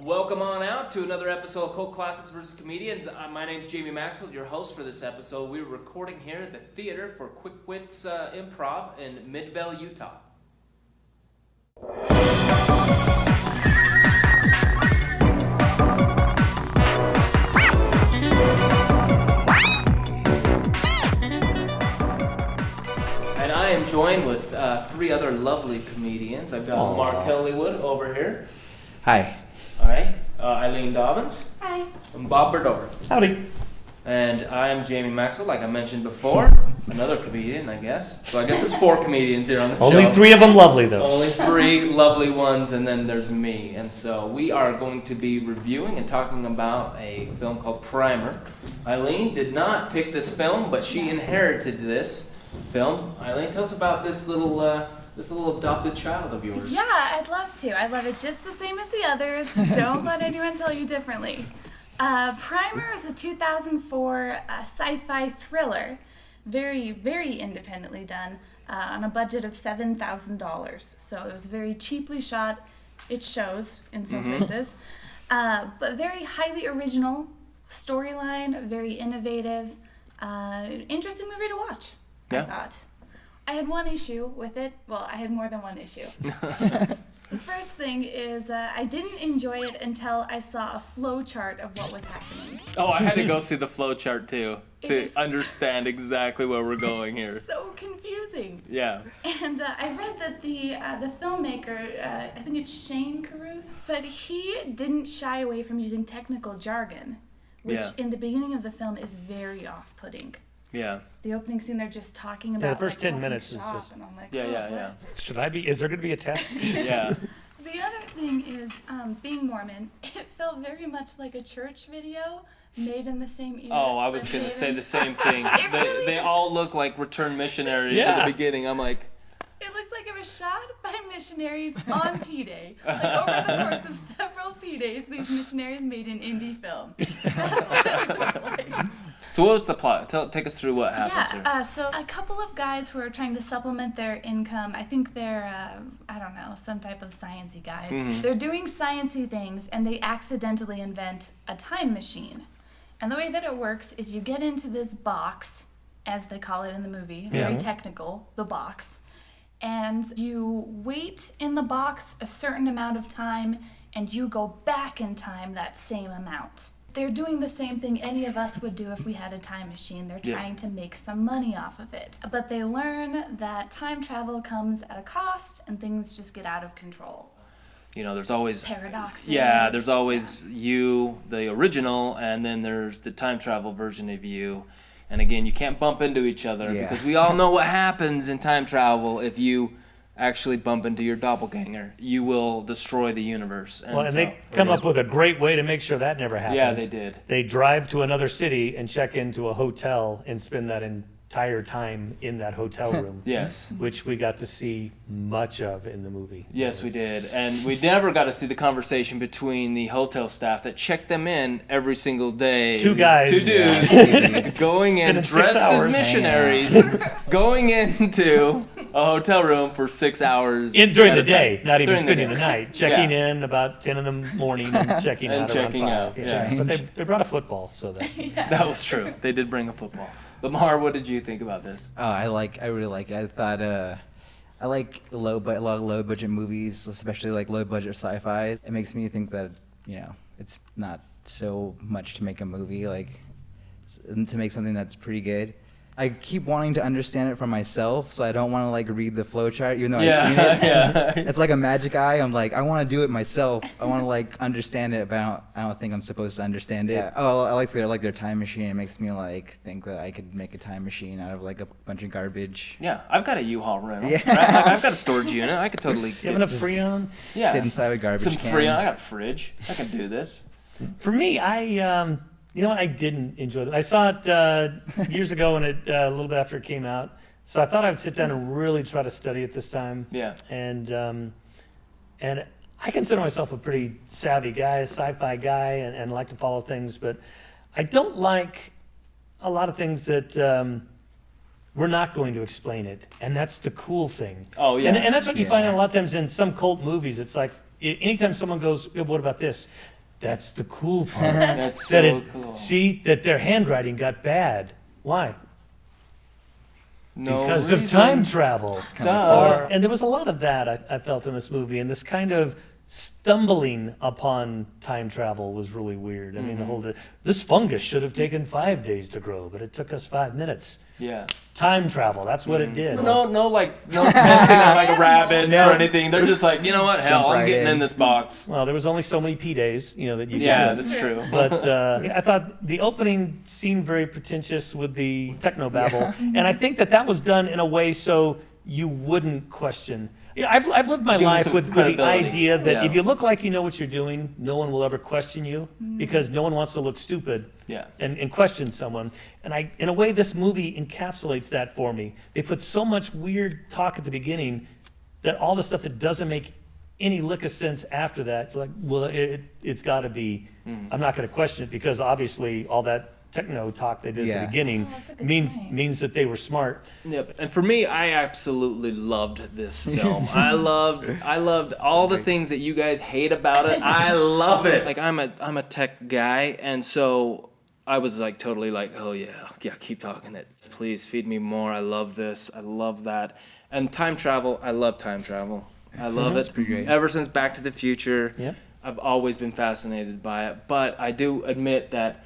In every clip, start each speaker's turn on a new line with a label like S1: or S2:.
S1: Welcome on out to another episode of Cult Classics vs. Comedians. My name's Jamie Maxfield, your host for this episode. We're recording here at the Theater for Quick Wits Improv in Midvale, Utah. And I am joined with three other lovely comedians. I've got Lamar Kellywood over here.
S2: Hi.
S1: All right. Eileen Dobbins.
S3: Hi.
S1: And Bob Bedore.
S4: Howdy.
S1: And I'm Jamie Maxfield, like I mentioned before. Another comedian, I guess. So I guess it's four comedians here on the show.
S4: Only three of them lovely, though.
S1: Only three lovely ones, and then there's me. And so we are going to be reviewing and talking about a film called Primer. Eileen did not pick this film, but she inherited this film. Eileen, tell us about this little adopted child of yours.
S3: Yeah, I'd love to. I love it just the same as the others. Don't let anyone tell you differently. Primer is a 2004 sci-fi thriller, very, very independently done, on a budget of $7,000. So it was very cheaply shot. It shows in some places. But very highly original storyline, very innovative, interesting movie to watch, I thought. I had one issue with it. Well, I had more than one issue. The first thing is I didn't enjoy it until I saw a flow chart of what was happening.
S1: Oh, I had to go see the flow chart too to understand exactly where we're going here.
S3: So confusing.
S1: Yeah.
S3: And I read that the filmmaker, I think it's Shane Carruth, but he didn't shy away from using technical jargon, which in the beginning of the film is very off-putting.
S1: Yeah.
S3: The opening scene, they're just talking about
S4: the first 10 minutes is
S3: shop,
S4: just...
S3: and I'm like,
S1: Yeah.
S4: Should I be... Is there going to be a test?
S1: Yeah.
S3: The other thing is, being Mormon, it felt very much like a church video made in the same era.
S1: Oh, I was going to say the same thing. They all look like returned missionaries at the beginning. I'm like...
S3: It looks like it was shot by missionaries on P-Day. Like over the course of several P-Days, these missionaries made an indie film. That's what it looks like.
S1: So what was the plot? Take us through what happens here.
S3: So a couple of guys who are trying to supplement their income, I think they're, I don't know, some type of sciencey guys. Mm-hmm. They're doing sciencey things, and they accidentally invent a time machine. And the way that it works is you get into this box, as they call it in the movie, very technical, the box, and you wait in the box a certain amount of time, and you go back in time that same amount. They're doing the same thing any of us would do if we had a time machine. They're trying to make some money off of it. But they learn that time travel comes at a cost, and things just get out of control.
S1: You know, there's always...
S3: paradoxes.
S1: Yeah, there's always you, the original, and then there's the time travel version of you. And again, you can't bump into each other because we all know what happens in time travel if you actually bump into your doppelganger. You will destroy the universe.
S4: And they come up with a great way to make sure that never happens.
S1: Yeah, they did.
S4: They drive to another city and check into a hotel and spend that entire time in that hotel room.
S1: Yes.
S4: Which we got to see much of in the movie.
S1: Yes, we did. And we never got to see the conversation between the hotel staff that checked them in every single day.
S4: Two guys.
S1: Two dudes going in dressed as missionaries, going into a hotel room for 6 hours.
S4: During the day, not even spending the night. Checking in about 10 in the morning and checking out around 5.
S1: Yeah.
S4: But they brought a football, so that...
S1: That was true. They did bring a football. Lamar, what did you think about this?
S2: Oh, I really like it. I thought I like a lot of low budget movies, especially like low budget sci-fi. It makes me think that, you know, it's not so much to make a movie, like to make something that's pretty good. I keep wanting to understand it for myself, so I don't want to like read the flowchart, even though I've seen it. It's like a magic eye. I'm like, I want to do it myself. I want to like understand it, but I don't think I'm supposed to understand it. Yeah. Oh, I like their time machine. It makes me like think that I could make a time machine out of like a bunch of garbage.
S1: Yeah, I've got a U-Haul rental.
S2: Yeah.
S1: Right? I've got a storage unit. I could totally.
S4: You have enough Freon?
S1: Yeah.
S2: Sit inside a garbage can.
S1: Some Freon. I got a fridge. I can do this.
S4: For me, you know what? I didn't enjoy it. I saw it years ago, and a little bit after it came out. So I thought I would sit down and really try to study it this time.
S1: Yeah.
S4: And I consider myself a pretty savvy guy, a sci-fi guy, and like to follow things. But I don't like a lot of things that we're not going to explain it, and that's the cool thing.
S1: Oh yeah.
S4: And that's what you find a lot of times in some cult movies. It's like, anytime someone goes, "Yeah, what about this?" That's the cool part.
S1: That's
S4: that
S1: so
S4: it,
S1: cool.
S4: See, that their handwriting got bad. Why?
S1: No
S4: Because
S1: reason.
S4: of time travel.
S1: Duh.
S4: And there was a lot of that I felt in this movie, and this kind of stumbling upon time travel was really weird. I mean, this fungus should have taken 5 days to grow, but it took us 5 minutes.
S1: Yeah.
S4: Time travel, that's what it did.
S1: No, no testing on like rabbits
S2: No.
S1: or anything. They're just like, you know what? Hell,
S2: Jump
S1: I'm
S2: right
S1: getting in
S2: in.
S1: this box.
S4: Well, there was only so many P days, that you
S1: Yeah,
S4: could.
S1: that's true.
S4: But I thought the opening seemed very pretentious with the techno babble, and I think that was done in a way so you wouldn't question. Yeah, I've lived my
S1: Give 'em
S4: life
S1: some
S4: with the
S1: credibility.
S4: idea that
S1: Yeah.
S4: if you look like you know what you're doing, no one will ever question you because no one wants to look stupid
S1: Yeah.
S4: and question someone. And in a way, this movie encapsulates that for me. They put so much weird talk at the beginning that all the stuff that doesn't make any lick of sense after that, you're like, well, it's got to be. I'm not going to question it because obviously all that techno talk they did at
S2: Yeah.
S4: the beginning
S3: Oh, that's a good point.
S4: means that they were smart.
S1: Yep. And for me, I absolutely loved this film. I loved all the things that you guys hate about it. I love it. Like I'm a tech guy, and so I was like totally like, oh yeah, keep talking it. Please feed me more. I love this. I love that. And time travel, I love time travel. I love it.
S2: pretty great.
S1: Ever since Back to the Future,
S4: Yep.
S1: I've always been fascinated by it. But I do admit that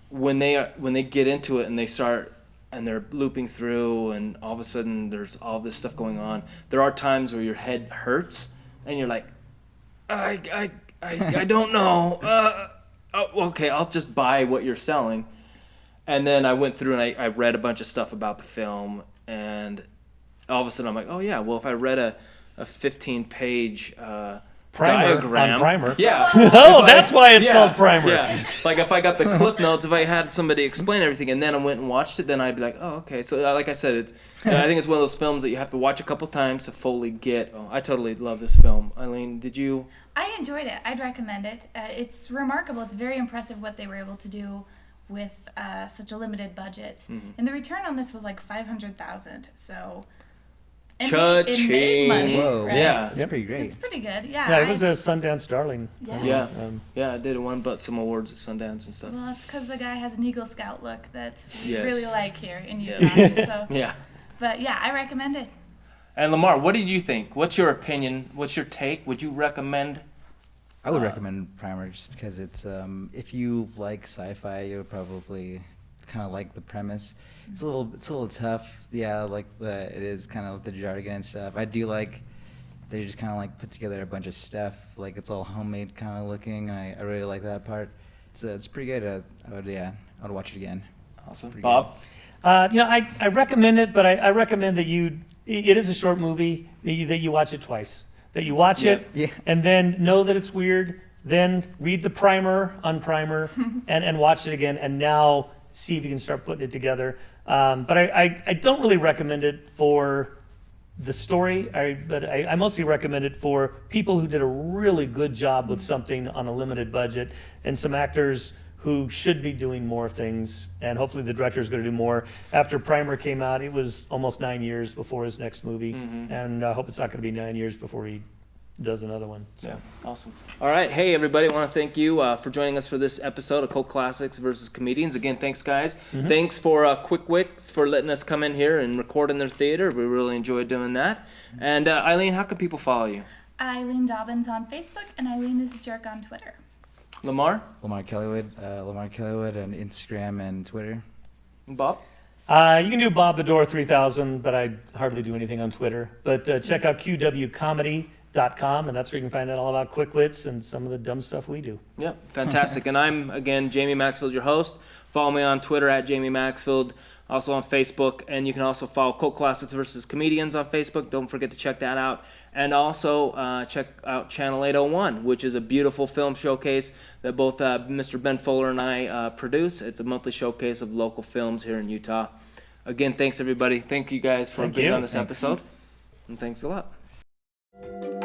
S1: when they get into it and they start and they're looping through and all of a sudden there's all this stuff going on, there are times where your head hurts and you're like, I don't know. Okay, I'll just buy what you're selling. And then I went through and I read a bunch of stuff about the film, and all of a sudden I'm like, oh yeah, well if I read a 15-page
S4: Primer
S1: diagram
S4: on Primer.
S1: Yeah.
S4: Oh, that's why it's called Primer.
S1: Yeah. Like if I got the clip notes, if I had somebody explain everything and then I went and watched it, then I'd be like, oh, okay. So like I said, I think it's one of those films that you have to watch a couple times to fully get. Oh, I totally love this film. Eileen, did you?
S3: I enjoyed it. I'd recommend it. It's remarkable. It's very impressive what they were able to do with such a limited budget. And the return on this was like $500,000. So it
S1: Cha-ching.
S3: made money.
S2: Whoa.
S3: Right?
S1: Yeah.
S2: That's pretty great.
S3: It's pretty good. Yeah.
S4: Yeah, it was a Sundance darling.
S3: Yeah.
S1: Yeah.
S4: Um,
S1: Yeah, I did won but some awards at Sundance and stuff.
S3: Well, it's because the guy has an Eagle Scout look that we
S1: Yes.
S3: really like here in Utah.
S1: Yes.
S3: So,
S1: Yeah.
S3: but yeah, I recommend it.
S1: And Lamar, what did you think? What's your opinion? What's your take? Would you recommend?
S2: I would recommend Primer just because it's if you like sci-fi, you'll probably kind of like the premise. It's a little tough, yeah. Like it is kind of the jargon and stuff. I do like they just kind of like put together a bunch of stuff. Like it's all homemade kind of looking. I really like that part. It's pretty good. I would watch it again.
S1: Awesome.
S2: Pretty
S1: Bob?
S4: I recommend it, but I recommend that it is a short movie, that you watch it twice. That you watch it,
S2: Yeah.
S4: and then know that it's weird, then read the primer on Primer, and watch it again, and now see if you can start putting it together. But I don't really recommend it for the story, but I mostly recommend it for people who did a really good job with something on a limited budget, and some actors who should be doing more things, and hopefully the director is going to do more. After Primer came out, it was almost 9 years before his next movie, and I hope it's not going to be 9 years before he does another one. So.
S1: Yeah, awesome. All right, hey everybody, I want to thank you for joining us for this episode of Cult Classics versus Comedians. Again, thanks guys. Thanks for Quick Wits for letting us come in here and record in their theater. We really enjoyed doing that. And Eileen, how can people follow you?
S3: Eileen Dobbins on Facebook and Eileen is a jerk on Twitter.
S1: Lamar?
S2: Lamar Kellywood on Instagram and Twitter.
S1: Bob?
S4: You can do Bob Bedore 3000, but I hardly do anything on Twitter. But check out qwcomedy.com, and that's where you can find out all about Quick Wits and some of the dumb stuff we do.
S1: Yeah, fantastic. And I'm, again, Jamie Maxfield, your host. Follow me on Twitter at Jamie Maxfield, also on Facebook. And you can also follow Cult Classics versus Comedians on Facebook. Don't forget to check that out. And also check out Channel 801, which is a beautiful film showcase that both Mr. Ben Fuller and I produce. It's a monthly showcase of local films here in Utah. Again, thanks everybody. Thank you guys for being on this episode. And thanks a lot.